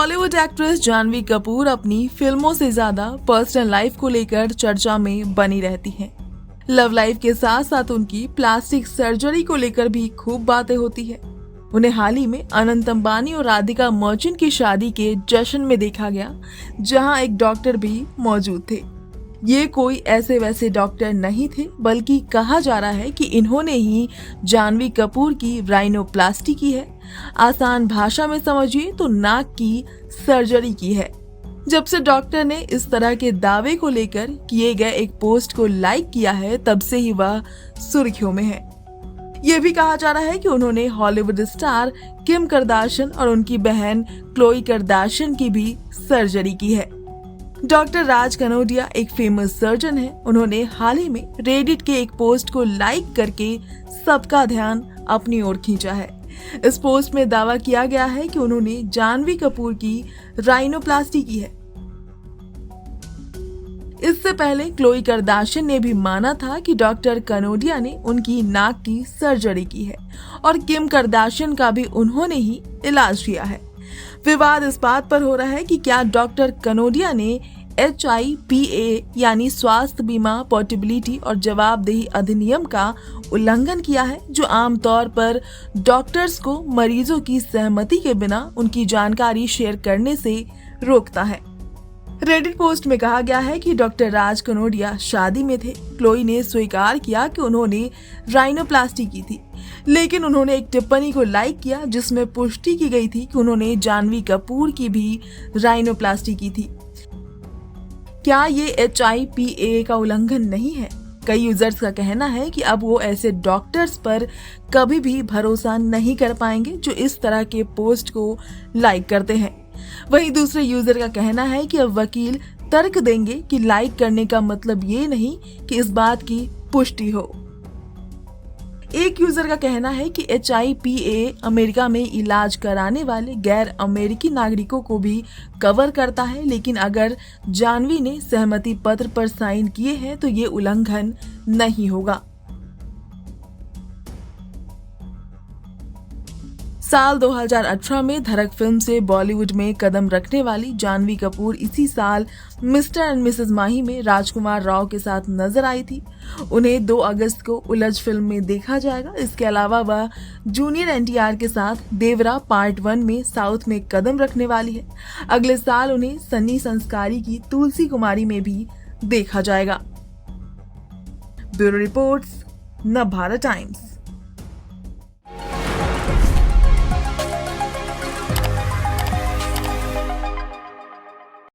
Bollywood actress Janhvi Kapoor अपनी फिल्मों से ज्यादा पर्सनल लाइफ को लेकर चर्चा में बनी रहती हैं। लव लाइफ के साथ साथ उनकी प्लास्टिक सर्जरी को लेकर भी खूब बातें होती है। उन्हें हाल ही में अनंत अंबानी और राधिका मर्चेंट की शादी के जश्न में देखा गया, जहां एक डॉक्टर भी मौजूद थे। ये कोई ऐसे वैसे डॉक्टर नहीं थे, बल्कि कहा जा रहा है कि इन्होंने ही जानवी कपूर की राइनोप्लास्टी की है। आसान भाषा में समझिए तो नाक की सर्जरी की है। जब से डॉक्टर ने इस तरह के दावे को लेकर किए गए एक पोस्ट को लाइक किया है, तब से ही वह सुर्खियों में है। ये भी कहा जा रहा है कि उन्होंने हॉलीवुड स्टार किम करदाशियन और उनकी बहन क्लोई करदाशियन की भी सर्जरी की है। डॉक्टर राज कनोडिया एक फेमस सर्जन है। उन्होंने हाल ही में रेडिट के एक पोस्ट को लाइक करके सबका ध्यान अपनी ओर खींचा है। इस पोस्ट में दावा किया गया है कि उन्होंने जानवी कपूर की राइनोप्लास्टी की है। इससे पहले क्लोई करदाशियन ने भी माना था कि डॉक्टर कनोडिया ने उनकी नाक की सर्जरी की है और किम करदाशियन का भी उन्होंने ही इलाज किया है। विवाद इस बात पर हो रहा है कि क्या डॉक्टर कनोडिया ने HIPAA यानी स्वास्थ्य बीमा पोर्टेबिलिटी और जवाबदेही अधिनियम का उल्लंघन किया है, जो आमतौर पर डॉक्टर्स को मरीजों की सहमति के बिना उनकी जानकारी शेयर करने से रोकता है। रेडिट पोस्ट में कहा गया है कि डॉक्टर राज कनोडिया शादी में थे। क्लोई ने स्वीकार किया कि उन्होंने राइनोप्लास्टी की थी, लेकिन उन्होंने एक टिप्पणी को लाइक किया जिसमें पुष्टि की गई थी कि उन्होंने जानवी कपूर की भी राइनोप्लास्टी की थी। क्या ये HIPAA का उल्लंघन नहीं है? कई यूजर्स का कहना है कि अब वो ऐसे डॉक्टर्स पर कभी भी भरोसा नहीं कर पाएंगे जो इस तरह के पोस्ट को लाइक करते हैं। वहीं दूसरे यूजर का कहना है कि अब वकील तर्क देंगे कि लाइक करने का मतलब ये नहीं कि इस बात की पुष्टि हो। एक यूजर का कहना है कि HIPAA अमेरिका में इलाज कराने वाले गैर अमेरिकी नागरिकों को भी कवर करता है, लेकिन अगर जानवी ने सहमति पत्र पर साइन किए हैं तो ये उल्लंघन नहीं होगा। साल 2018 में धड़क फिल्म से बॉलीवुड में कदम रखने वाली जानवी कपूर इसी साल मिस्टर एंड मिसेस माही में राजकुमार राव के साथ नजर आई थी। उन्हें 2 अगस्त को उलझ फिल्म में देखा जाएगा। इसके अलावा वह जूनियर NTR के साथ देवरा पार्ट 1 में साउथ में कदम रखने वाली है। अगले साल उन्हें सन्नी संस्कारी की तुलसी कुमारी में भी देखा जाएगा। Bureau reports, Navbharat times.